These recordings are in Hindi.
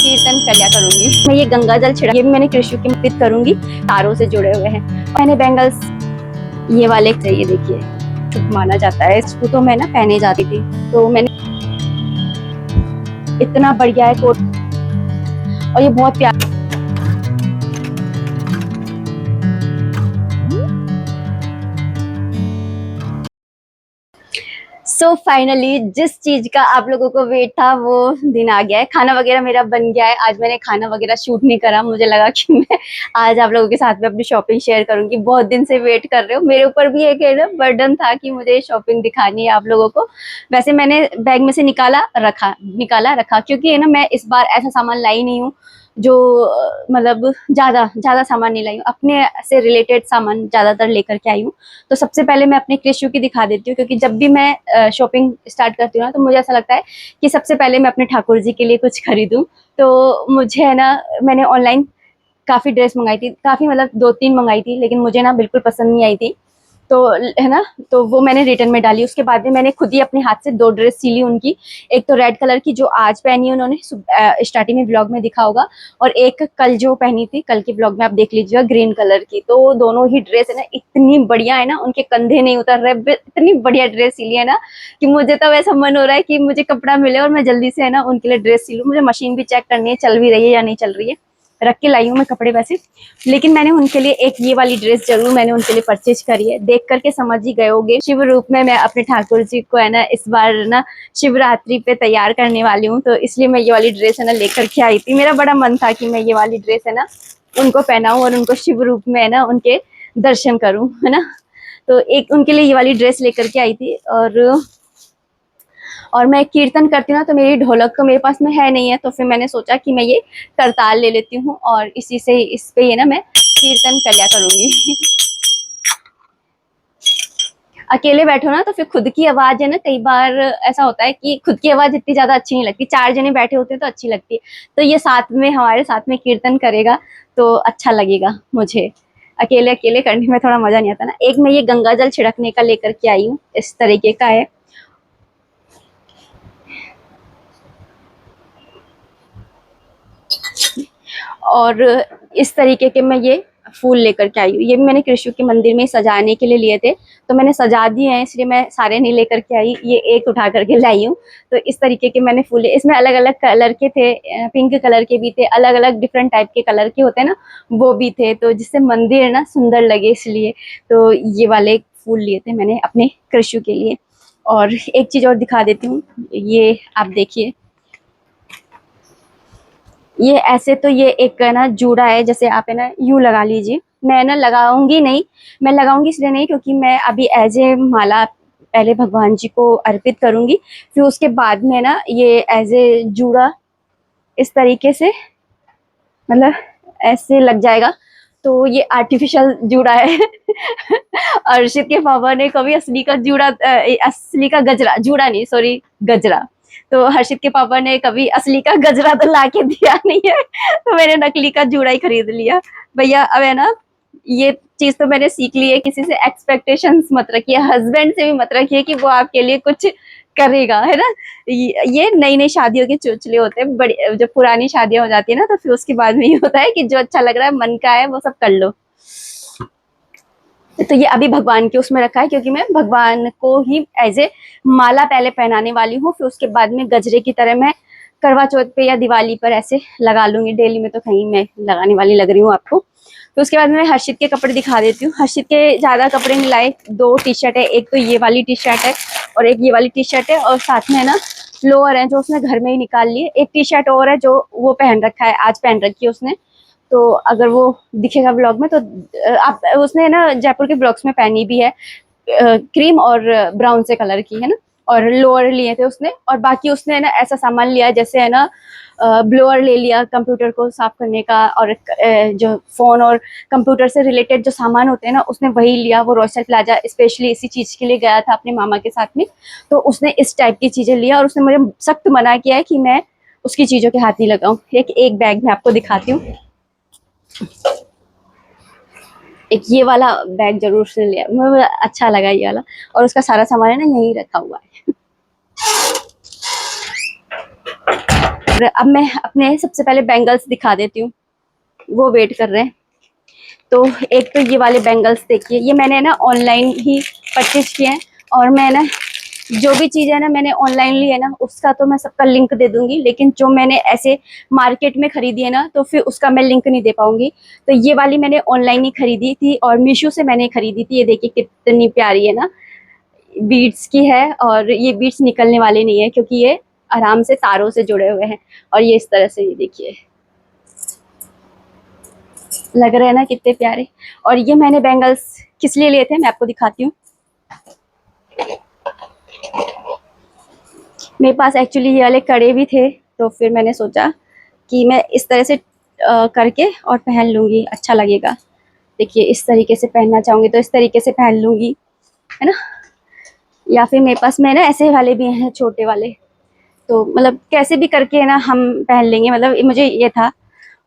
कीर्तन करिया करूंगी। मैं ये गंगा जल छिड़क, ये भी मैंने कृष्ण की मदद करूंगी, तारों से जुड़े हुए हैं। मैंने बैंगल्स ये वाले चाहिए, देखिए शुभ माना जाता है इसको, तो मैं ना पहने जाती थी, तो मैंने इतना बढ़िया है कोट, और ये बहुत प्यारा। सो फाइनली जिस चीज का आप लोगों को वेट था वो दिन आ गया है। खाना वगैरह मेरा बन गया है। आज मैंने खाना वगैरह शूट नहीं करा, मुझे लगा कि मैं आज आप लोगों के साथ में अपनी शॉपिंग शेयर करूंगी। बहुत दिन से वेट कर रहे हो, मेरे ऊपर भी एक बर्डन था कि मुझे शॉपिंग दिखानी है आप लोगों को। वैसे मैंने बैग में से निकाला रखा क्योंकि है ना, मैं इस बार ऐसा सामान लाई नहीं हूँ जो मतलब ज्यादा ज्यादा सामान नहीं लाई हूँ, अपने से रिलेटेड सामान ज्यादातर लेकर के आई हूँ। तो सबसे पहले मैं अपने कृष्ण की दिखा देती हूँ, क्योंकि जब भी मैं शॉपिंग स्टार्ट करती हूँ ना, तो मुझे ऐसा लगता है कि सबसे पहले मैं अपने ठाकुर जी के लिए कुछ खरीदूं। तो मुझे है ना, मैंने ऑनलाइन काफी ड्रेस मंगाई थी, काफी मतलब 2-3 मंगाई थी, लेकिन मुझे ना बिल्कुल पसंद नहीं आई थी। तो है ना, तो वो मैंने रिटर्न में डाली। उसके बाद में मैंने खुद ही अपने हाथ से 2 ड्रेस सिली उनकी। एक तो रेड कलर की जो आज पहनी है उन्होंने, स्टार्टिंग में ब्लॉग में दिखा होगा, और एक कल जो पहनी थी, कल के ब्लॉग में आप देख लीजिएगा, ग्रीन कलर की। तो दोनों ही ड्रेस है ना इतनी बढ़िया है ना, उनके कंधे नहीं उतर रहे, इतनी बढ़िया ड्रेस सिली है ना कि मुझे तो ऐसा मन हो रहा है कि मुझे कपड़ा मिले और मैं जल्दी से है ना उनके लिए ड्रेस सिलूं। मुझे मशीन भी चेक करनी है चल भी रही है या नहीं चल रही है, रख के लाई हूँ मैं कपड़े वैसे। लेकिन मैंने उनके लिए एक ये वाली ड्रेस जरूर मैंने उनके लिए परचेज करी है। देख करके समझ ही गए होंगे, शिव रूप में मैं अपने ठाकुर जी को है ना इस बार ना शिवरात्रि पे तैयार करने वाली हूँ, तो इसलिए मैं ये वाली ड्रेस है ना लेकर के आई थी। मेरा बड़ा मन था कि मैं ये वाली ड्रेस है ना उनको पहनाऊं और उनको शिव रूप में है ना उनके दर्शन करूं, है ना। तो एक उनके लिए ये वाली ड्रेस लेकर के आई थी। और मैं कीर्तन करती हूँ ना, तो मेरी ढोलक तो मेरे पास में है नहीं है, तो फिर मैंने सोचा कि मैं ये करताल ले लेती हूँ और इसी से इस पे ये ना मैं कीर्तन कर लिया करूंगी। अकेले बैठो ना तो फिर खुद की आवाज है ना, कई बार ऐसा होता है कि खुद की आवाज इतनी ज्यादा अच्छी नहीं लगती, 4 जने बैठे होते हैं तो अच्छी लगती है। तो ये साथ में हमारे साथ में कीर्तन करेगा तो अच्छा लगेगा मुझे। अकेले अकेले करने में थोड़ा मजा नहीं आता ना। एक मैं ये गंगा जल छिड़कने का लेकर के आई हूँ, इस तरीके का है। और इस तरीके के मैं ये फूल लेकर के आई हूँ। ये भी मैंने कृष्ण के मंदिर में सजाने के लिए लिए थे, तो मैंने सजा दिए हैं, इसलिए मैं सारे नहीं लेकर के आई, ये एक उठा करके लाई हूँ। तो इस तरीके के मैंने फूल, इसमें अलग अलग कलर के थे, पिंक कलर के भी थे, अलग अलग डिफरेंट टाइप के कलर के होते हैं ना, वो भी थे, तो जिससे मंदिर ना सुंदर लगे इसलिए। तो ये वाले फूल लिए थे मैंने अपने कृष्ण के लिए। और एक चीज और दिखा देती हूँ, ये आप देखिए, ये ऐसे तो ये एक है ना जूड़ा है, जैसे आप है ना यूं लगा लीजिए। मैं ना लगाऊंगी नहीं, मैं लगाऊंगी इसलिए नहीं क्योंकि मैं अभी एज ए माला पहले भगवान जी को अर्पित करूंगी, फिर उसके बाद में ना ये एज ए जूड़ा इस तरीके से मतलब ऐसे लग जाएगा। तो ये आर्टिफिशियल जूड़ा है। अर्शित के पापा ने कभी असली का जूड़ा असली का गजरा, जूड़ा नहीं सॉरी, गजरा, तो हर्षित के पापा ने कभी असली का गजरा तो ला के दिया नहीं है, तो मैंने नकली का जूड़ा ही खरीद लिया। भैया अब है ना, ये चीज तो मैंने सीख ली है, किसी से एक्सपेक्टेशंस मत रखिए, हस्बैंड से भी मत रखिए कि वो आपके लिए कुछ करेगा, है ना। ये नई नई शादियों के चोचले होते हैं, बड़ी जब पुरानी शादियां हो जाती है ना, तो फिर उसके बाद में ये होता है कि जो अच्छा लग रहा है, मन का है, वो सब कर लो। तो ये अभी भगवान के उसमें रखा है, क्योंकि मैं भगवान को ही एज ए माला पहले पहनाने वाली हूँ, फिर उसके बाद में गजरे की तरह मैं करवा चौथ पे या दिवाली पर ऐसे लगा लूंगी। डेली में तो कहीं मैं लगाने वाली लग रही हूँ आपको। तो उसके बाद में मैं हर्षित के कपड़े दिखा देती हूँ। हर्षित के ज्यादा कपड़े नहीं लाए, 2 टी शर्ट है, एक तो ये वाली टी शर्ट है और एक ये वाली टी शर्ट है, और साथ में ना लोअर है जो उसने घर में ही निकाल लिए। एक टी शर्ट और है जो वो पहन रखा है, आज पहन रखी है उसने, तो अगर वो दिखेगा ब्लॉग में तो आप, उसने ना जयपुर के ब्लॉग्स में पहनी भी है, क्रीम और ब्राउन से कलर की, है ना। और लोअर लिए थे उसने, और बाकी उसने ना ऐसा सामान लिया जैसे है ना ब्लोअर ले लिया कंप्यूटर को साफ करने का, और जो फोन और कंप्यूटर से रिलेटेड जो सामान होते हैं ना उसने वही लिया। वो रॉयल प्लाजा स्पेशली इसी चीज के लिए गया था अपने मामा के साथ में, तो उसने इस टाइप की चीजें लिया, और उसने मुझे सख्त मना किया है कि मैं उसकी चीजों के हाथ नहीं लगाऊं। एक बैग में आपको दिखाती हूँ, एक ये वाला बैग जरूर से लिया, मुझे अच्छा लगा ये वाला, और उसका सारा सामान है ना यहीं रखा हुआ है। और अब मैं अपने सबसे पहले बैंगल्स दिखा देती हूँ, वो वेट कर रहे हैं। तो एक तो ये वाले बैंगल्स देखिए, ये मैंने ना ऑनलाइन ही परचेज किए हैं। और मैं ना जो भी चीज़ है ना मैंने ऑनलाइन ली है ना, उसका तो मैं सबका लिंक दे दूंगी, लेकिन जो मैंने ऐसे मार्केट में खरीदी है ना, तो फिर उसका मैं लिंक नहीं दे पाऊंगी। तो ये वाली मैंने ऑनलाइन ही खरीदी थी और मीशो से मैंने खरीदी थी। ये देखिए कितनी प्यारी है ना, बीड्स की है, और ये बीड्स निकलने वाले नहीं है क्योंकि ये आराम से तारों से जुड़े हुए हैं। और ये इस तरह से, ये देखिए लग रहे हैं ना कितने प्यारे। और ये मैंने बैंगल्स किस लिए लिए थे मैं आपको दिखाती हूँ। मेरे पास एक्चुअली ये वाले कड़े भी थे, तो फिर मैंने सोचा कि मैं इस तरह से करके और पहन लूँगी, अच्छा लगेगा। देखिए इस तरीके से पहनना चाहूँगी तो इस तरीके से पहन लूँगी, है ना। या फिर मेरे पास में ना ऐसे वाले भी हैं छोटे वाले, तो मतलब कैसे भी करके ना हम पहन लेंगे। मतलब मुझे ये था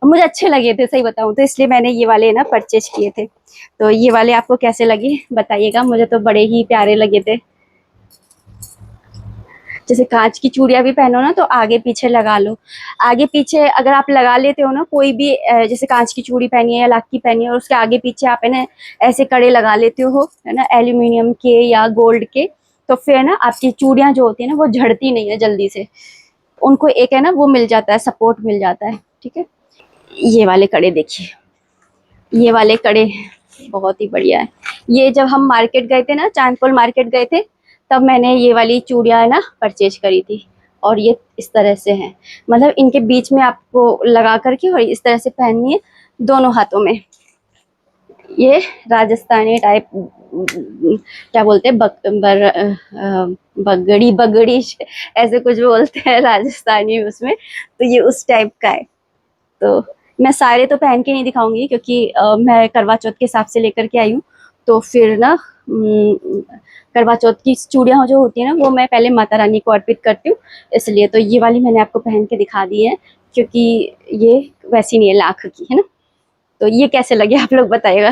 और मुझे अच्छे लगे थे, सही बताऊँ तो, इसलिए मैंने ये वाले ना परचेज किए थे। तो ये वाले आपको कैसे लगे बताइएगा, मुझे तो बड़े ही प्यारे लगे थे। जैसे कांच की चूड़ियां भी पहनो ना तो आगे पीछे लगा लो। आगे पीछे अगर आप लगा लेते हो ना कोई भी, जैसे कांच की चूड़ी पहनी है या लाख की पहनी है और उसके आगे पीछे आप है ना ऐसे कड़े लगा लेते हो, है ना, एल्यूमिनियम के या गोल्ड के, तो फिर ना आपकी चूड़ियां जो होती है ना वो झड़ती नहीं है जल्दी से। उनको एक है ना वो मिल जाता है, सपोर्ट मिल जाता है। ठीक है, ये वाले कड़े देखिए, ये वाले कड़े बहुत ही बढ़िया है। ये जब हम मार्केट गए थे ना, चांदपुर मार्केट गए थे, तब मैंने ये वाली चूड़ियां है ना परचेज करी थी। और ये इस तरह से हैं, मतलब इनके बीच में आपको लगा करके और इस तरह से पहननी है दोनों हाथों में। ये राजस्थानी टाइप, क्या बोलते हैं, बगड़ी बगड़ी ऐसे कुछ बोलते हैं राजस्थानी उसमें, तो ये उस टाइप का है। तो मैं सारे तो पहन के नहीं दिखाऊंगी क्योंकि मैं करवा चौथ के हिसाब से लेकर के आई हूँ। तो फिर ना करवा चौथ की चूड़ियाँ जो होती है ना वो मैं पहले माता रानी को अर्पित करती हूँ, इसलिए तो ये वाली मैंने आपको पहन के दिखा दी है, क्योंकि ये वैसी नहीं है, लाख की है ना। तो ये कैसे लगे आप लोग बताइएगा।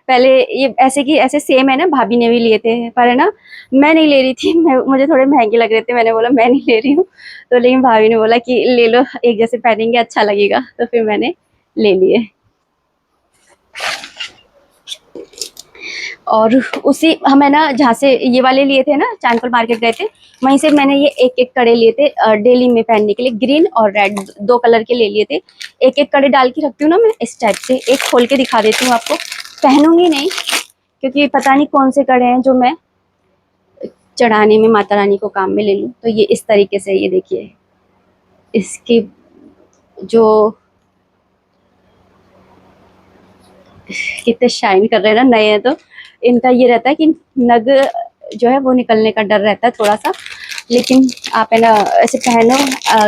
पहले ये ऐसे की ऐसे सेम है ना, भाभी ने भी लिए थे, पर है ना मैं नहीं ले रही थी, मुझे थोड़े महंगे लग रहे थे, मैंने बोला मैं नहीं ले रही हूँ। तो लेकिन भाभी ने बोला कि ले लो, एक जैसे पहनेंगे अच्छा लगेगा, तो फिर मैंने ले लिए। और उसी हमें ना जहाँ से ये वाले लिए थे ना, चांदपुर मार्केट गए थे, वहीं से मैंने ये एक एक कड़े लिए थे डेली में पहनने के लिए। ग्रीन और रेड दो कलर के ले लिए थे। एक एक कड़े डाल के रखती हूँ ना मैं इस टाइप से। एक खोल के दिखा देती हूँ आपको, पहनूंगी नहीं क्योंकि पता नहीं कौन से कड़े हैं जो मैं चढ़ाने में माता रानी को काम में ले लूँ। तो ये इस तरीके से, ये देखिए इसकी जो कितने शाइन कर रहे हैं ना, नए हैं तो इनका ये रहता है कि नग जो है वो निकलने का डर रहता है थोड़ा सा। लेकिन आप है ना ऐसे पहनो,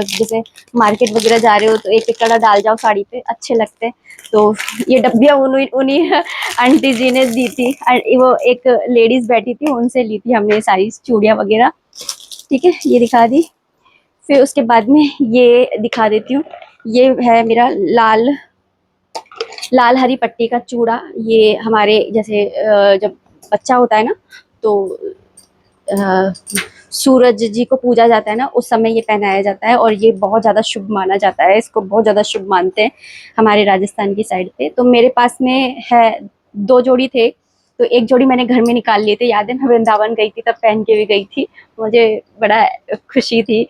जैसे मार्केट वगैरह जा रहे हो तो एक एक कड़ा डाल जाओ साड़ी पे, अच्छे लगते हैं। तो ये डब्बियाँ उन्हीं उन्हीं आंटी जी ने दी थी, वो एक लेडीज बैठी थी उनसे ली थी हमने सारी चूड़ियाँ वगैरह। ठीक है, ये दिखा दी। फिर उसके बाद में ये दिखा देती हूँ। ये है मेरा लाल लाल हरी पट्टी का चूड़ा। ये हमारे जैसे जब बच्चा होता है ना तो अ, सूरज जी को पूजा जाता है ना, उस समय ये पहनाया जाता है और ये बहुत ज़्यादा शुभ माना जाता है, इसको बहुत ज़्यादा शुभ मानते हैं हमारे राजस्थान की साइड पे। तो मेरे पास में है, दो जोड़ी थे, तो एक जोड़ी मैंने घर में निकाल लिए थे। याद है मैं वृंदावन गई थी तब पहन के भी गई थी, मुझे बड़ा खुशी थी।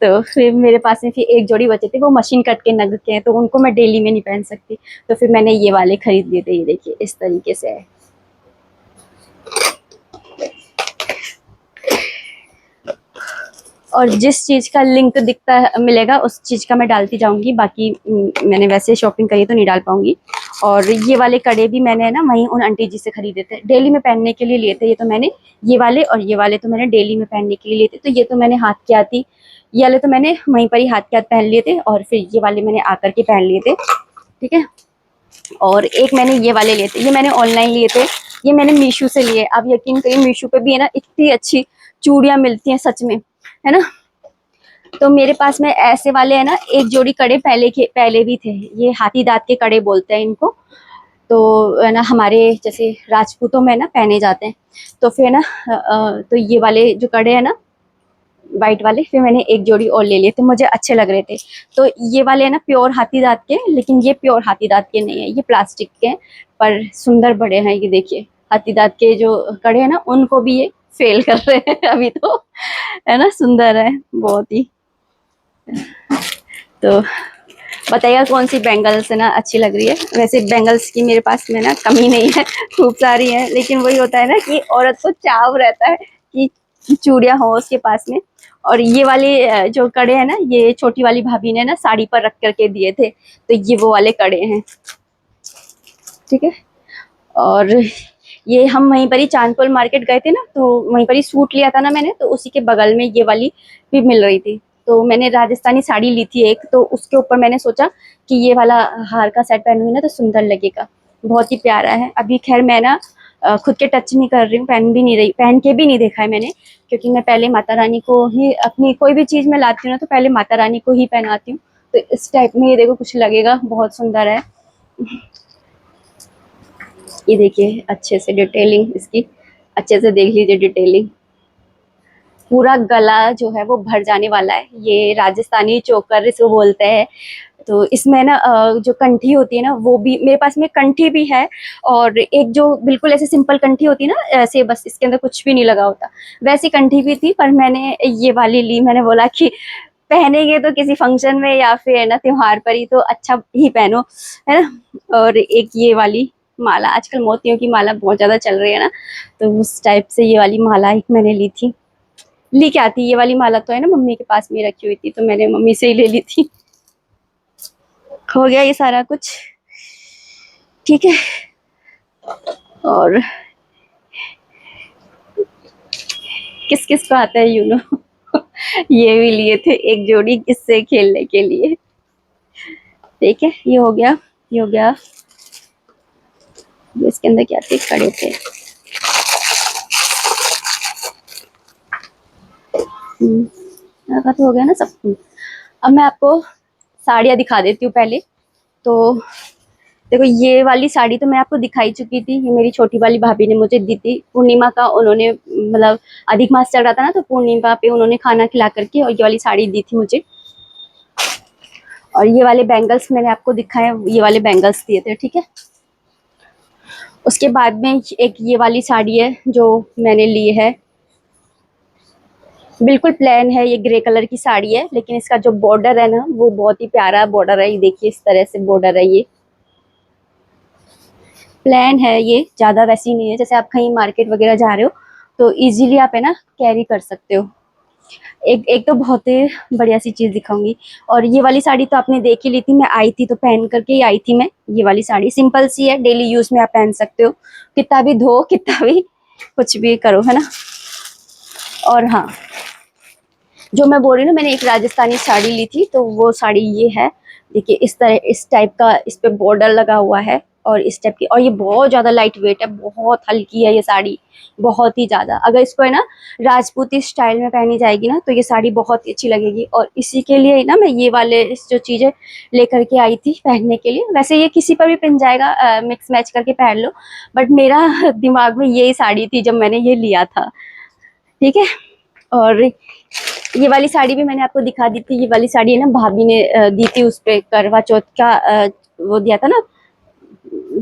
तो फिर मेरे पास में फिर एक जोड़ी बचे थे, वो मशीन कट के नग के हैं, तो उनको मैं डेली में नहीं पहन सकती, तो फिर मैंने ये वाले खरीद लिए थे। ये देखिए इस तरीके से है। और जिस चीज़ का लिंक दिखता मिलेगा उस चीज़ का मैं डालती जाऊंगी, बाकी मैंने वैसे शॉपिंग करी तो नहीं डाल पाऊंगी। और ये वाले कड़े भी मैंने ना वहीं उन आंटी जी से खरीदे थे, डेली में पहनने के लिए लिए थे। ये तो मैंने ये वाले, और ये वाले तो मैंने डेली में पहनने के लिए लिए थे। तो ये तो मैंने हाथ के आती, ये वाले तो मैंने वहीं पर ही हाथ के हाथ पहन लिए थे, और फिर ये वाले मैंने आकर के पहन लिए थे। ठीक है, और एक मैंने ये वाले लिए थे, ये मैंने ऑनलाइन लिए थे, ये मैंने मीशो से लिए। अब यकीन करिए मीशो पे भी है ना इतनी अच्छी चूड़ियाँ मिलती हैं सच में, है ना। तो मेरे पास में ऐसे वाले है ना, एक जोड़ी कड़े पहले भी थे। ये हाथी दांत के कड़े बोलते हैं इनको, तो है ना हमारे जैसे राजपूतों में ना पहने जाते हैं। तो फिर ना तो ये वाले जो कड़े हैं ना, वाइट वाले, फिर मैंने एक जोड़ी और ले लिए थे, मुझे अच्छे लग रहे थे। तो ये वाले है ना प्योर हाथी दांत के, लेकिन ये प्योर हाथी दांत के नहीं है, ये प्लास्टिक के हैं, पर सुंदर बड़े हैं। ये देखिए हाथी दांत के जो कड़े हैं ना, उनको भी ये फेल कर रहे हैं अभी तो, है ना, सुंदर है बहुत ही। तो बताइएगा कौन सी बैंगल्स है ना अच्छी लग रही है। वैसे बैंगल्स की मेरे पास में ना कमी नहीं है, खूब सारी है, लेकिन वही होता है ना कि औरत को चाव रहता है कि चूड़ियां हो उसके पास में। और ये वाले जो कड़े हैं ना, ये छोटी वाली भाभी ने ना साड़ी पर रख करके दिए थे, तो ये वो वाले कड़े हैं, ठीक है। और ये हम वहीं पर ही चांदपुर मार्केट गए थे ना, तो वहीं पर ही सूट लिया था ना मैंने, तो उसी के बगल में ये वाली भी मिल रही थी। तो मैंने राजस्थानी साड़ी ली थी एक, तो उसके ऊपर मैंने सोचा कि ये वाला हार का सेट पहनूंगी ना तो सुंदर लगेगा, बहुत ही प्यारा है। अभी खैर मैं ना खुद के टच नहीं कर रही हूँ, पहन भी नहीं रही, पहन के भी नहीं देखा है मैंने, क्योंकि मैं पहले माता रानी को ही अपनी कोई भी चीज़ में लाती हूँ ना, तो पहले माता रानी को ही पहनाती हूँ। तो इस टाइप में ये देखो कुछ लगेगा, बहुत सुंदर है। ये देखिए अच्छे से डिटेलिंग इसकी, अच्छे से देख लीजिए डिटेलिंग। पूरा गला जो है वो भर जाने वाला है, ये राजस्थानी चोकर इसको बोलते हैं। तो इसमें ना जो कंठी होती है ना, वो भी मेरे पास में कंठी भी है, और एक जो बिल्कुल ऐसे सिंपल कंठी होती है ना, ऐसे बस इसके अंदर कुछ भी नहीं लगा होता, वैसी कंठी भी थी, पर मैंने ये वाली ली। मैंने बोला कि पहनेंगे तो किसी फंक्शन में या फिर है ना त्योहार पर ही, तो अच्छा ही पहनो, है ना। और एक ये वाली माला, आजकल मोतियों की माला बहुत ज्यादा चल रही है ना, तो उस टाइप से ये वाली माला एक मैंने ली थी। ली क्या थी, ये वाली माला तो है ना मम्मी के पास में रखी हुई थी, तो मैंने मम्मी से ही ले ली थी। हो गया ये सारा कुछ, ठीक है। और किस किस को आता है यूनो ये भी लिए थे एक जोड़ी किससे खेलने के लिए, ठीक है। ये हो गया, ये हो गया। ये इसके अंदर क्या थे, कड़े थे। तो हो गया ना सब। अब मैं आपको साड़ियाँ दिखा देती हूँ पहले। तो देखो ये वाली साड़ी तो मैं आपको दिखाई चुकी थी, ये मेरी छोटी वाली भाभी ने मुझे दी थी पूर्णिमा का, उन्होंने मतलब अधिक मास चल रहा था ना, तो पूर्णिमा पे उन्होंने खाना खिला करके और ये वाली साड़ी दी थी मुझे। और ये वाले बैंगल्स मैंने आपको दिखाए, ये वाले बैंगल्स दिए थे, ठीक है। उसके बाद में एक ये वाली साड़ी है जो मैंने ली है, बिल्कुल प्लेन है, ये ग्रे कलर की साड़ी है, लेकिन इसका जो बॉर्डर है ना वो बहुत ही प्यारा बॉर्डर है। ये देखिए इस तरह से बॉर्डर है, ये प्लेन है, ये ज्यादा वैसी नहीं है, जैसे आप कहीं मार्केट वगैरह जा रहे हो तो इजीली आप है ना कैरी कर सकते हो। एक एक तो बहुत ही बढ़िया सी चीज दिखाऊंगी। और ये वाली साड़ी तो आपने देख ही ली थी, मैं आई थी तो पहन करके ही आई थी मैं। ये वाली साड़ी सिंपल सी है, डेली यूज में आप पहन सकते हो, कितना भी धो कितना भी कुछ भी करो, है ना। और हाँ, जो मैं बोल रही हूँ ना, मैंने एक राजस्थानी साड़ी ली थी, तो वो साड़ी ये है। देखिए इस तरह, इस टाइप का इस पे बॉर्डर लगा हुआ है, और इस टाइप की, और ये बहुत ज्यादा लाइट वेट है, बहुत हल्की है ये साड़ी, बहुत ही ज्यादा। अगर इसको है ना राजपूती स्टाइल में पहनी जाएगी ना, तो ये साड़ी बहुत ही अच्छी लगेगी। और इसी के लिए ना मैं ये वाले इस जो चीजें लेकर के आई थी पहनने के लिए। वैसे ये किसी पर भी पहन जाएगा, मिक्स मैच करके पहन लो, बट मेरा दिमाग में यही साड़ी थी जब मैंने ये लिया था, ठीक है। और ये वाली साड़ी भी मैंने आपको दिखा दी थी। ये वाली साड़ी है ना भाभी ने दी थी, उस पे करवा चौथ का वो दिया था ना,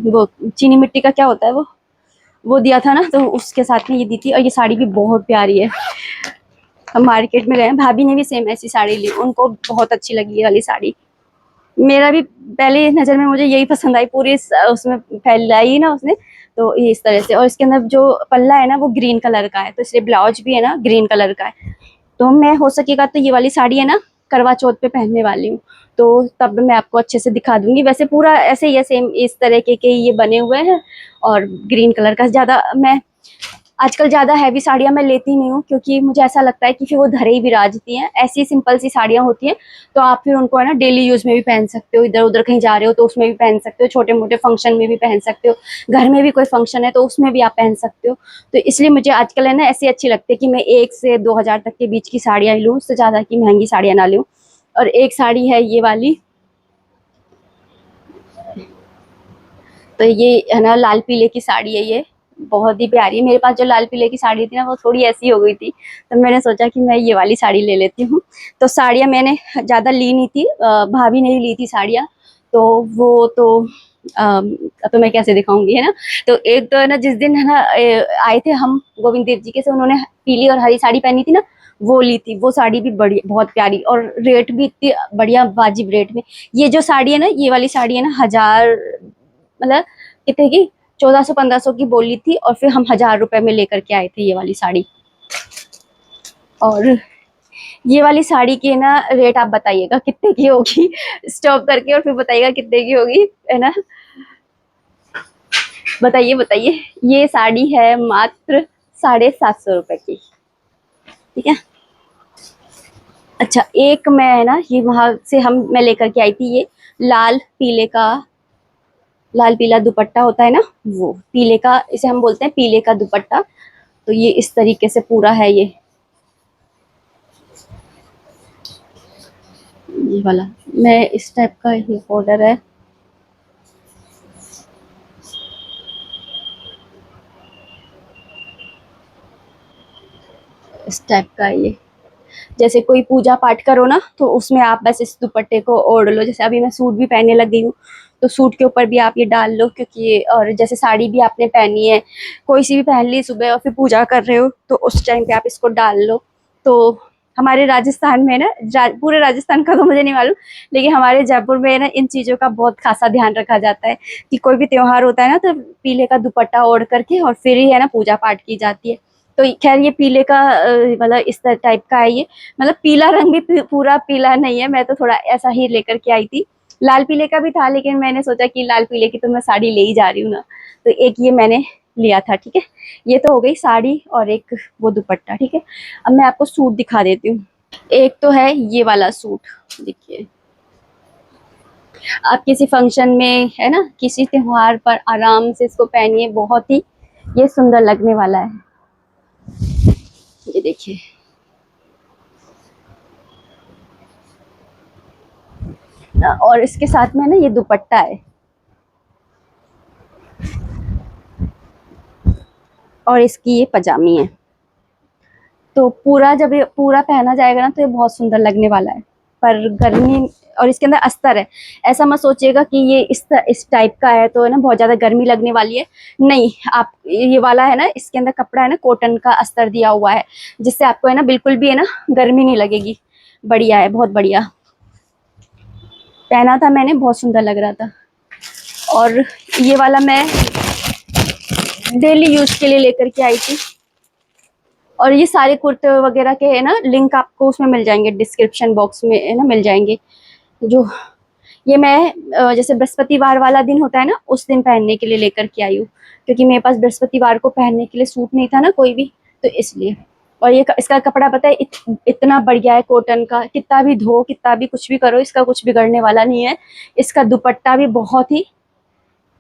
वो चीनी मिट्टी का क्या होता है वो दिया था ना, तो उसके साथ में ये दी थी। और ये साड़ी भी बहुत प्यारी है। हम मार्केट में गए, भाभी ने भी सेम ऐसी साड़ी ली, उनको बहुत अच्छी लगी ये वाली साड़ी। मेरा भी पहले नजर में मुझे यही पसंद आई, पूरी उसमें फैलाई ना उसने, तो ये इस तरह से। और इसके अंदर जो पल्ला है ना वो ग्रीन कलर का है, तो इसलिए ब्लाउज भी है ना ग्रीन कलर का है। तो मैं हो सकेगा तो ये वाली साड़ी है ना करवा चौथ पे पहनने वाली हूँ, तो तब मैं आपको अच्छे से दिखा दूंगी। वैसे पूरा ऐसे ही है, सेम इस तरह के ये बने हुए हैं, और ग्रीन कलर का। ज्यादा मैं आजकल ज्यादा हैवी साड़ियां मैं लेती नहीं हूँ, क्योंकि मुझे ऐसा लगता है कि फिर वो धरे ही विराजती हैं। ऐसी सिंपल सी साड़ियां होती हैं, तो आप फिर उनको है ना डेली यूज में भी पहन सकते हो, इधर उधर कहीं जा रहे हो तो उसमें भी पहन सकते हो, छोटे मोटे फंक्शन में भी पहन सकते हो, घर में भी कोई फंक्शन है तो उसमें भी आप पहन सकते हो। तो इसलिए मुझे आजकल है ना ऐसी अच्छी लगती है कि मैं 1 से 2 हजार तक के बीच की साड़ियां लूँ, उससे ज्यादा की महंगी साड़ियां ना लूँ। और एक साड़ी है ये वाली, तो ये है ना लाल पीले की साड़ी है ये, बहुत ही प्यारी है। मेरे पास जो लाल पीले की साड़ी थी ना वो थोड़ी ऐसी हो गई थी, तो मैंने सोचा कि मैं ये वाली साड़ी ले लेती हूँ। तो साड़ियाँ मैंने ज़्यादा ली नहीं थी, भाभी ने ही ली थी साड़ियाँ। तो वो तो मैं कैसे दिखाऊंगी, है ना। तो एक तो है ना, जिस दिन है ना आए थे हम गोविंद देव जी के, से उन्होंने पीली और हरी साड़ी पहनी थी ना, वो ली थी। वो साड़ी भी बड़ी बहुत प्यारी, और रेट भी इतनी बढ़िया वाजिब रेट में। ये जो साड़ी है ना, ये वाली साड़ी है ना 1000, मतलब कितने की, 1400-1500 की बोली थी, और फिर हम 1000 रुपए में लेकर के आए थे ये वाली साड़ी। और ये वाली साड़ी के ना रेट आप बताइएगा कितने की होगी, स्टॉप करके और फिर बताइएगा कितने की होगी, है ना। बताइए बताइए। ये साड़ी है मात्र 750 रुपए की, ठीक है। अच्छा, एक मैं है ना, ये वहां से मैं लेकर के आई थी, ये लाल पीले का, लाल पीला दुपट्टा होता है ना, वो पीले का, इसे हम बोलते हैं पीले का दुपट्टा। तो ये इस तरीके से पूरा है, ये वाला, मैं इस टाइप का ये बॉर्डर है। इस टाइप का ये, जैसे कोई पूजा पाठ करो ना, तो उसमें आप बस इस दुपट्टे को ओढ़ लो। जैसे अभी मैं सूट भी पहनने लग गई हूँ, तो सूट के ऊपर भी आप ये डाल लो, क्योंकि और जैसे साड़ी भी आपने पहनी है, कोई सी भी पहन ली सुबह और फिर पूजा कर रहे हो, तो उस टाइम पे आप इसको डाल लो। तो हमारे राजस्थान में ना, पूरे राजस्थान का तो मुझे नहीं मालूम, लेकिन हमारे जयपुर में ना इन चीज़ों का बहुत खासा ध्यान रखा जाता है कि कोई भी त्योहार होता है ना, तो पीले का दुपट्टा ओढ़ करके और फिर ही है ना पूजा पाठ की जाती है। तो खैर ये पीले का मतलब इस टाइप का है ये, मतलब पीला रंग भी पूरा पीला नहीं है, मैं तो थोड़ा ऐसा ही लेकर के आई थी। लाल पीले का भी था, लेकिन मैंने सोचा कि लाल पीले की तो मैं साड़ी ले ही जा रही हूँ ना, तो एक ये मैंने लिया था, ठीक है। ये तो हो गई साड़ी, और एक वो दुपट्टा, ठीक है। अब मैं आपको सूट दिखा देती हूँ। एक तो है ये वाला सूट, देखिए, आप किसी फंक्शन में है ना, किसी त्योहार पर आराम से इसको पहनिए, बहुत ही ये सुंदर लगने वाला है। ये देखिए, और इसके साथ में ना ये दुपट्टा है, और इसकी ये पजामी है। तो पूरा जब ये पूरा पहना जाएगा ना, तो ये बहुत सुंदर लगने वाला है। पर गर्मी, और इसके अंदर अस्तर है, ऐसा मत सोचिएगा कि ये इस टाइप का है तो है ना बहुत ज्यादा गर्मी लगने वाली है। नहीं, आप ये वाला है ना, इसके अंदर कपड़ा है ना कॉटन का अस्तर दिया हुआ है, जिससे आपको है ना बिल्कुल भी है ना गर्मी नहीं लगेगी। बढ़िया है, बहुत बढ़िया। पहना था मैंने, बहुत सुंदर लग रहा था। और ये वाला मैं डेली यूज के लिए लेकर के आई थी। और ये सारे कुर्ते वगैरह के है ना लिंक आपको उसमें मिल जाएंगे, डिस्क्रिप्शन बॉक्स में है ना मिल जाएंगे। जो ये मैं जैसे बृहस्पतिवार वाला दिन होता है ना, उस दिन पहनने के लिए लेकर के आई हूँ, क्योंकि मेरे पास बृहस्पतिवार को पहनने के लिए सूट नहीं था ना कोई भी, तो इसलिए। और ये इसका कपड़ा पता है इतना बढ़िया है कॉटन का, कितना भी धो कितना भी कुछ भी करो, इसका कुछ बिगड़ने वाला नहीं है। इसका दुपट्टा भी बहुत ही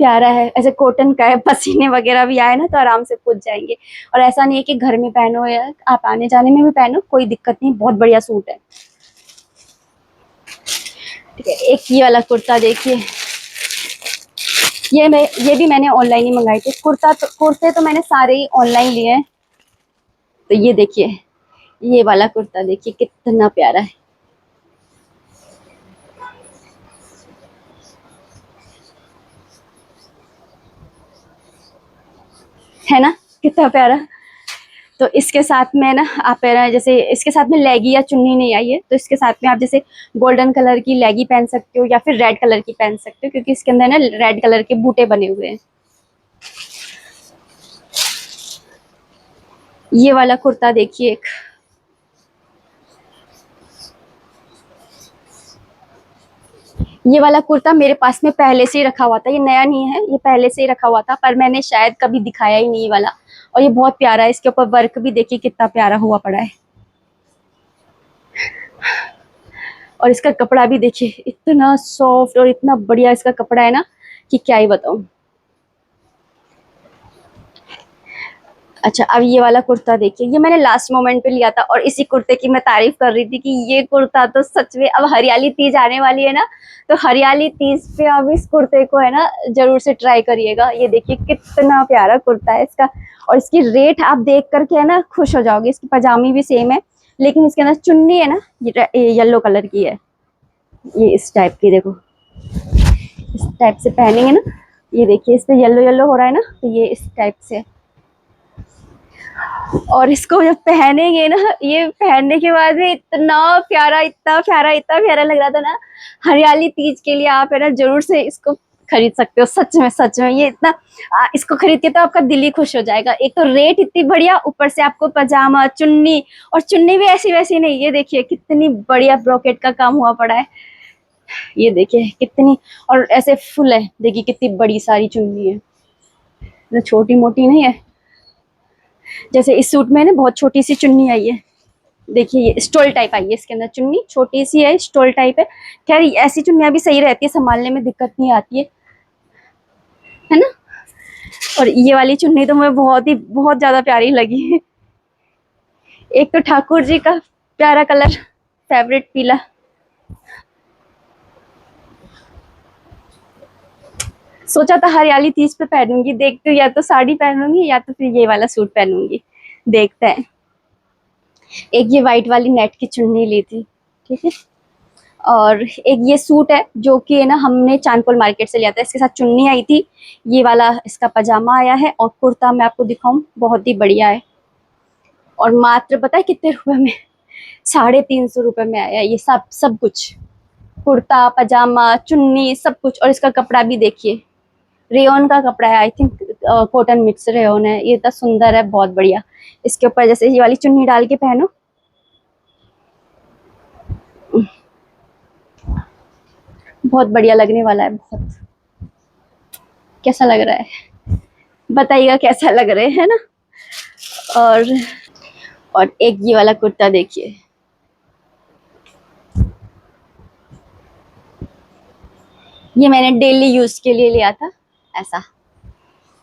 प्यारा है, ऐसे कॉटन का है, पसीने वगैरह भी आए ना तो आराम से पूछ जाएंगे। और ऐसा नहीं है कि घर में पहनो या आप आने जाने में भी पहनो, कोई दिक्कत नहीं, बहुत बढ़िया सूट है, ठीक है। एक ये वाला कुर्ता देखिए, ये भी मैंने ऑनलाइन ही मंगाई थी। कुर्ते तो मैंने सारे ही ऑनलाइन लिए हैं। तो ये देखिए, ये वाला कुर्ता देखिए कितना प्यारा है ना, कितना प्यारा। तो इसके साथ में ना आप है ना, जैसे इसके साथ में लेगी या चुन्नी नहीं आई है, तो इसके साथ में आप जैसे गोल्डन कलर की लेगी पहन सकते हो, या फिर रेड कलर की पहन सकते हो, क्योंकि इसके अंदर ना रेड कलर के बूटे बने हुए हैं। ये वाला कुर्ता देखिए एक, ये वाला कुर्ता मेरे पास में पहले से ही रखा हुआ था, ये नया नहीं है, ये पहले से ही रखा हुआ था, पर मैंने शायद कभी दिखाया ही नहीं ये वाला। और ये बहुत प्यारा है, इसके ऊपर वर्क भी देखिए कितना प्यारा हुआ पड़ा है। और इसका कपड़ा भी देखिए इतना सॉफ्ट और इतना बढ़िया इसका कपड़ा है ना, कि क्या ही बताऊं। अच्छा, अब ये वाला कुर्ता देखिए, ये मैंने लास्ट मोमेंट पे लिया था और इसी कुर्ते की मैं तारीफ कर रही थी कि ये कुर्ता तो सच में, अब हरियाली तीज आने वाली है ना, तो हरियाली तीज पे अब इस कुर्ते को है ना जरूर से ट्राई करिएगा। ये देखिए कितना प्यारा कुर्ता है इसका, और इसकी रेट आप देख करके है ना खुश हो जाओगे। इसकी पजामी भी सेम है, लेकिन इसके अंदर चुन्नी है ना, ये येलो कलर की है। ये इस टाइप की देखो, इस टाइप से पहनेंगे ना, ये देखिए इस पे येलो येलो हो रहा है ना, तो ये इस टाइप से। और इसको जब पहनेंगे ना, ये पहनने के बाद में इतना प्यारा, इतना प्यारा, इतना प्यारा लग रहा था ना। हरियाली तीज के लिए आप है ना जरूर से इसको खरीद सकते हो। सच में सच में ये इतना इसको खरीद के तो आपका दिल ही खुश हो जाएगा। एक तो रेट इतनी बढ़िया, ऊपर से आपको पजामा, चुन्नी, और चुन्नी भी ऐसी वैसी नहीं, ये देखिए कितनी बढ़िया ब्रोकेट का काम हुआ पड़ा है। ये देखिए कितनी, और ऐसे फुल है, देखिए कितनी बड़ी सारी चुन्नी है, तो छोटी मोटी नहीं है। जैसे इस सूट में ना बहुत छोटी सी चुन्नी आई है, देखिए ये स्टोल टाइप आई है, इसके अंदर चुन्नी छोटी सी है, स्टोल टाइप है। खैर ऐसी चुन्नियां भी सही रहती है, संभालने में दिक्कत नहीं आती है ना। और ये वाली चुन्नी तो मुझे बहुत ज्यादा प्यारी लगी है। एक तो ठाकुर जी का प्यारा कलर, फेवरेट पीला। सोचा था हरियाली तीज पे पहनूंगी, देखते हो या तो साड़ी पहनूंगी या तो फिर ये वाला सूट पहनूंगी, देखते हैं। एक ये व्हाइट वाली नेट की चुन्नी ली थी, ठीक है। और एक ये सूट है जो कि है ना हमने चांदपुर मार्केट से लिया था, इसके साथ चुन्नी आई थी। ये वाला इसका पजामा आया है, और कुर्ता मैं आपको दिखाऊं, बहुत ही बढ़िया है। और मात्र पता है कितने रुपए में, 350 रुपए में आया ये सब सब कुछ, कुर्ता, पजामा, चुन्नी, सब कुछ। और इसका कपड़ा भी देखिए, रेयन का कपड़ा है, I think cotton mix rayon है। ये इतना सुंदर है, बहुत बढ़िया। इसके ऊपर जैसे ये वाली चुन्नी डाल के पहनो, बहुत बढ़िया लगने वाला है, बहुत। कैसा लग रहा है बताइएगा, कैसा लग रहे है ना। और एक ये वाला कुर्ता देखिए, ये मैंने डेली यूज के लिए लिया था, ऐसा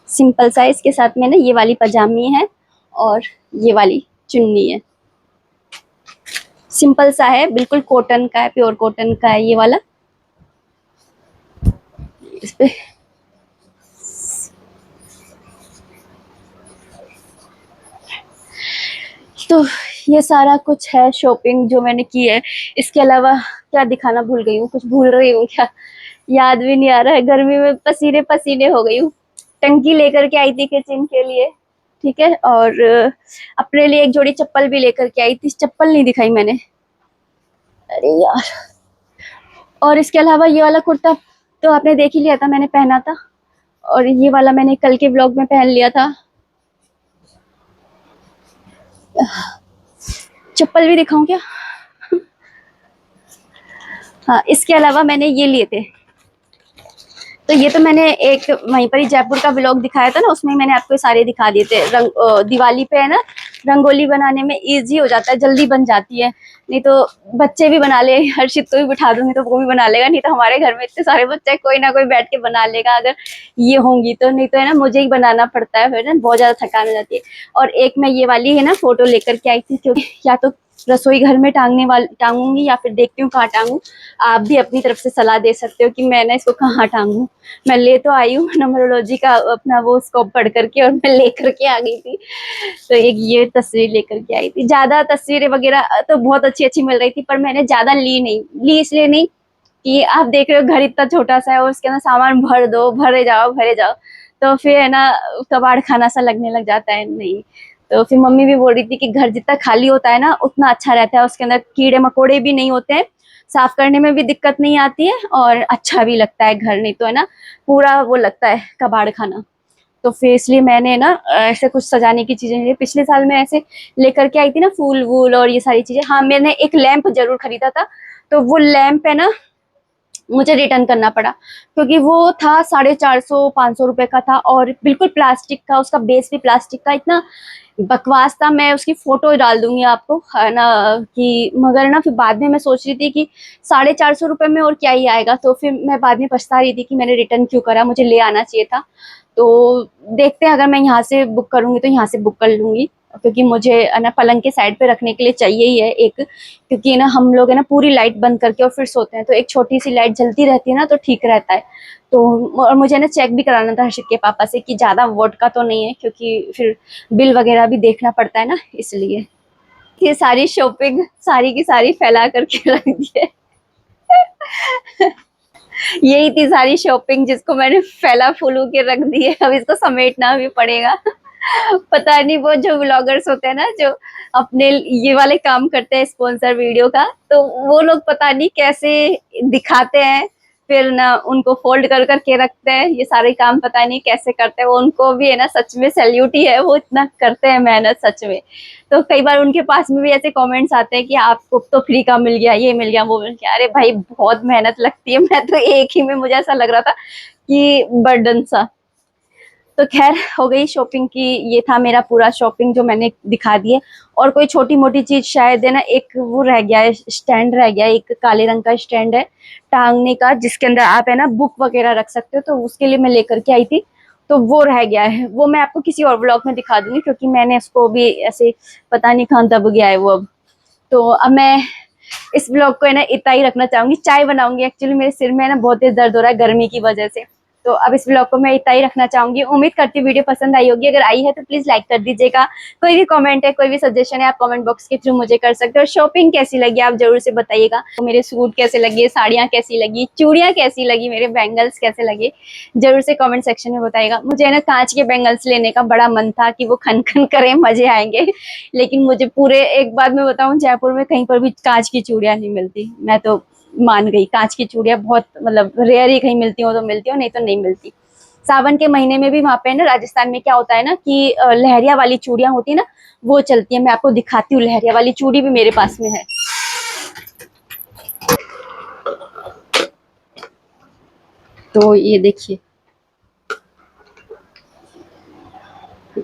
सिंपल सा। इसके साथ में ना ये वाली पजामी है और ये वाली चुन्नी है, सिंपल सा है, बिल्कुल कॉटन का है, प्योर कॉटन का है ये वाला। इस पे तो ये सारा कुछ है शॉपिंग जो मैंने की है। इसके अलावा क्या दिखाना भूल गई हूँ, कुछ भूल रही हूँ क्या, याद भी नहीं आ रहा है। गर्मी में पसीने पसीने हो गई हूँ। टंकी लेकर के आई थी किचन के लिए, ठीक है। और अपने लिए एक जोड़ी चप्पल भी लेकर के आई थी, चप्पल नहीं दिखाई मैंने, अरे यार। और इसके अलावा ये वाला कुर्ता तो आपने देख ही लिया था, मैंने पहना था। और ये वाला मैंने कल के ब्लॉग में पहन लिया था। चप्पल भी दिखाऊं क्या? हाँ, इसके अलावा मैंने ये लिए थे, तो ये तो मैंने एक वहीं पर ही जयपुर का ब्लॉग दिखाया था ना, उसमें मैंने आपको सारे दिखा दिए थे। दिवाली पे है ना, रंगोली बनाने में इजी हो जाता है, जल्दी बन जाती है। नहीं तो बच्चे भी बना ले, हर्षित को भी बिठा दूंगी तो वो भी बना लेगा, नहीं तो हमारे घर में इतने सारे बच्चे, कोई ना कोई बैठ के बना लेगा अगर ये होंगी तो। नहीं तो है ना मुझे ही बनाना पड़ता है, फिर ना बहुत ज्यादा थकान हो जाती है। और एक मैं ये वाली है ना फोटो लेकर के आई थी, क्योंकि या तो रसोई घर में टांगूंगी या फिर देखती हूँ कहाँ टांगू। आप भी अपनी तरफ से सलाह दे सकते हो कि मैं ना इसको कहाँ टांगू। मैं ले तो आई हूँ नंबरोलॉजी का अपना वो स्कोप पढ़ करके, और मैं लेकर के आ गई थी। तो एक ये तस्वीर लेकर के आई थी। ज्यादा तस्वीरें वगैरह तो बहुत अच्छी अच्छी मिल रही थी, पर मैंने ज्यादा ली इसलिए नहीं कि आप देख रहे हो घर इतना छोटा सा है और उसके अंदर सामान भर दो, भरे जाओ भरे जाओ, तो फिर है ना कबाड़ खाना सा लगने लग जाता है, नहीं। तो फिर मम्मी भी बोल रही थी कि घर जितना खाली होता है ना उतना अच्छा रहता है, उसके अंदर कीड़े मकोड़े भी नहीं होते हैं, साफ करने में भी दिक्कत नहीं आती है, और अच्छा भी लगता है घर। नहीं तो है ना पूरा वो लगता है कबाड़ खाना। तो फिर इसलिए मैंने ना ऐसे कुछ सजाने की चीजें, पिछले साल में ऐसे लेकर के आई थी ना फूल वूल और ये सारी चीजें। हाँ, मैंने एक लैंप जरूर खरीदा था, तो वो लैंप है ना मुझे रिटर्न करना पड़ा, क्योंकि वो था 450-500 रुपए का था और बिल्कुल प्लास्टिक का, उसका बेस भी प्लास्टिक का, इतना बकवास था। मैं उसकी फोटो डाल दूंगी आपको, है ना, कि मगर ना फिर बाद में मैं सोच रही थी कि 450 रुपए में और क्या ही आएगा, तो फिर मैं बाद में पछता रही थी कि मैंने रिटर्न क्यों करा, मुझे ले आना चाहिए था। तो देखते हैं, अगर मैं यहाँ से बुक करूंगी तो यहाँ से बुक कर लूंगी, क्योंकि मुझे है ना पलंग के साइड पे रखने के लिए चाहिए ही है एक, क्योंकि ना हम लोग है ना पूरी लाइट बंद करके और फिर सोते हैं, तो एक छोटी सी लाइट जलती रहती है ना, तो ठीक रहता है। तो और मुझे ना चेक भी कराना था हर्षित के पापा से कि ज्यादा वोट का तो नहीं है, क्योंकि फिर बिल वगैरह भी देखना पड़ता है ना, इसलिए। ये सारी शॉपिंग सारी की सारी फैला करके रख दी है। यही थी सारी शॉपिंग जिसको मैंने फैला फूलू के रख दी है, अब इसको समेटना भी पड़ेगा। पता नहीं वो जो व्लॉगर्स होते हैं ना, जो अपने ये वाले काम करते हैं स्पॉन्सर वीडियो का, तो वो लोग पता नहीं कैसे दिखाते हैं, फिर ना उनको फोल्ड कर करके रखते हैं, ये सारे काम पता नहीं कैसे करते हैं वो। उनको भी है ना सच में सैल्यूट ही है, वो इतना करते हैं मेहनत सच में। तो कई बार उनके पास में भी ऐसे कमेंट्स आते हैं कि आपको तो फ्री का मिल गया, ये मिल गया, वो मिल गया। अरे भाई बहुत मेहनत लगती है, मैं तो एक ही में मुझे ऐसा लग रहा था कि बर्डन सा। तो खैर हो गई शॉपिंग की, ये था मेरा पूरा शॉपिंग जो मैंने दिखा दिए। और कोई छोटी मोटी चीज शायद है ना, एक वो रह गया है, स्टैंड रह गया है, एक काले रंग का स्टैंड है टांगने का, जिसके अंदर आप है ना बुक वगैरह रख सकते हो, तो उसके लिए मैं लेकर के आई थी। तो वो रह गया है, वो मैं आपको किसी और ब्लॉग में दिखा दूंगी, क्योंकि मैंने उसको भी ऐसे पता नहीं कहाँ दब गया है वो अब। तो अब मैं इस ब्लॉग को है ना इतना ही रखना चाहूंगी, चाय बनाऊंगी, एक्चुअली मेरे सिर में है ना बहुत तेज दर्द हो रहा है गर्मी की वजह से। तो अब इस ब्लॉग को मैं इतना ही रखना चाहूंगी, उम्मीद करती हूँ वीडियो पसंद आई होगी, अगर आई है तो प्लीज लाइक कर दीजिएगा। कोई भी कमेंट है, कोई भी सजेशन है, आप कमेंट बॉक्स के थ्रू मुझे कर सकते हो। शॉपिंग कैसी लगी आप जरूर से बताइएगा, तो मेरे सूट कैसे लगे, साड़ियाँ कैसी लगी, चूड़ियाँ कैसी लगी, मेरे बैंगल्स कैसे लगे, जरूर से कमेंट सेक्शन में बताइएगा। मुझे ना कांच के बैंगल्स लेने का बड़ा मन था कि वो खन खन करे, मजे आएंगे, लेकिन मुझे पूरे एक बात मैं बताऊं, जयपुर में कहीं पर भी कांच की चूड़ियां नहीं मिलती। मैं तो मान गई, कांच की चूड़ियां बहुत मतलब रेयर ही कहीं मिलती हो तो मिलती हो, नहीं तो नहीं मिलती। सावन के महीने में भी वहां पे ना राजस्थान में क्या होता है ना कि लहरिया वाली चूड़ियां होती है ना, वो चलती है। मैं आपको दिखाती हूँ, लहरिया वाली चूड़ी भी मेरे पास में है। तो ये देखिए,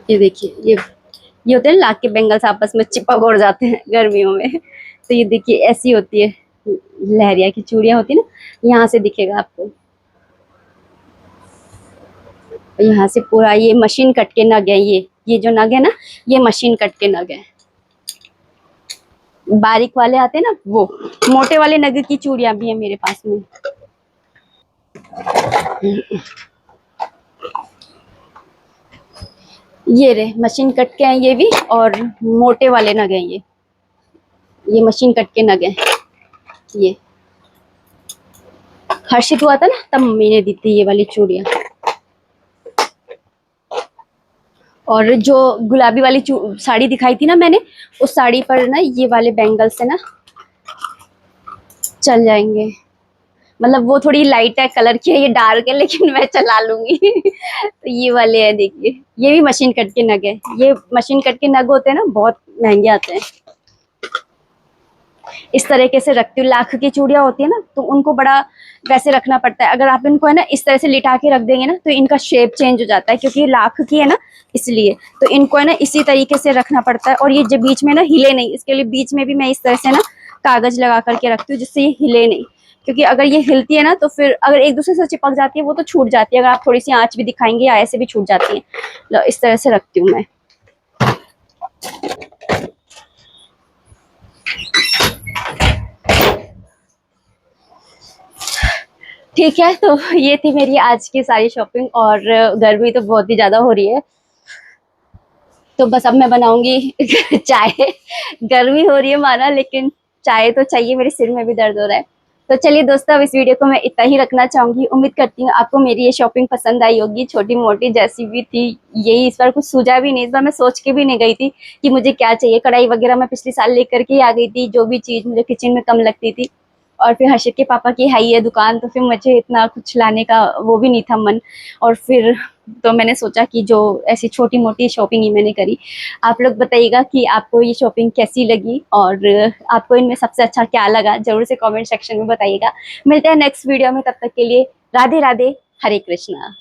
ये होते हैं लाख के बैंगल्स, आपस में चिपक उड़ जाते हैं गर्मियों में। तो ये देखिए ऐसी होती है, लहरिया की चूड़ियां होती है ना, यहाँ से दिखेगा आपको, यहाँ से पूरा ये मशीन कट के नग है, ये जो नग है ना, ये मशीन कट के नग है। बारीक वाले आते हैं ना, वो मोटे वाले नग की चूड़ियां भी है मेरे पास में। ये रे मशीन कट के हैं ये भी, और मोटे वाले नग हैं ये मशीन कट के नग हैं। ये हर्षित हुआ था ना तब मम्मी ने दी थी ये वाली चूड़ियां। और जो गुलाबी वाली साड़ी दिखाई थी ना मैंने, उस साड़ी पर ना ये वाले बैंगल से ना चल जाएंगे। मतलब वो थोड़ी लाइट है कलर की है, ये डार्क है, लेकिन मैं चला लूंगी। तो ये वाले है देखिए, ये भी मशीन कट के नग है। ये मशीन कट के नग होते हैं ना, बहुत महंगे आते हैं। इस तरीके से रखती हूँ। लाख की चूड़ियां होती है ना, तो उनको बड़ा वैसे रखना पड़ता है। अगर आप इनको है ना इस तरह से लिटा के रख देंगे ना, तो इनका शेप चेंज हो जाता है, क्योंकि लाख की है ना, इसलिए। तो इनको है ना इसी तरीके से रखना पड़ता है। और ये जो बीच में ना हिले नहीं, इसके लिए बीच में भी मैं इस तरह से ना कागज लगा करके रखती हूँ, जिससे ये हिले नहीं। क्योंकि अगर ये हिलती है ना, तो फिर अगर एक दूसरे से चिपक जाती है, वो तो छूट जाती है। अगर आप थोड़ी सी आंच भी दिखाएंगे या ऐसे भी छूट जाती है। इस तरह से रखती हूँ मैं। ठीक है, तो ये थी मेरी आज की सारी शॉपिंग। और गर्मी तो बहुत ही ज्यादा हो रही है, तो बस अब मैं बनाऊंगी चाय। गर्मी हो रही है माना, लेकिन चाय तो चाहिए, मेरे सिर में भी दर्द हो रहा है। तो चलिए दोस्तों, अब इस वीडियो को मैं इतना ही रखना चाहूंगी। उम्मीद करती हूँ आपको मेरी ये शॉपिंग पसंद आई होगी, छोटी मोटी जैसी भी थी। यही इस बार कुछ सूझा भी नहीं, इस बार मैं सोच के भी नहीं गई थी कि मुझे क्या चाहिए। कढ़ाई वगैरह मैं पिछले साल लेकर के आ गई थी, जो भी चीज मुझे किचन में कम लगती थी। और फिर हर्षित के पापा की है ये दुकान, तो फिर मुझे इतना कुछ लाने का वो भी नहीं था मन। और फिर तो मैंने सोचा कि जो ऐसी छोटी मोटी शॉपिंग ही मैंने करी। आप लोग बताइएगा कि आपको ये शॉपिंग कैसी लगी और आपको इनमें सबसे अच्छा क्या लगा, जरूर से कमेंट सेक्शन में बताइएगा। मिलते हैं नेक्स्ट वीडियो में, तब तक के लिए राधे राधे, हरे कृष्णा।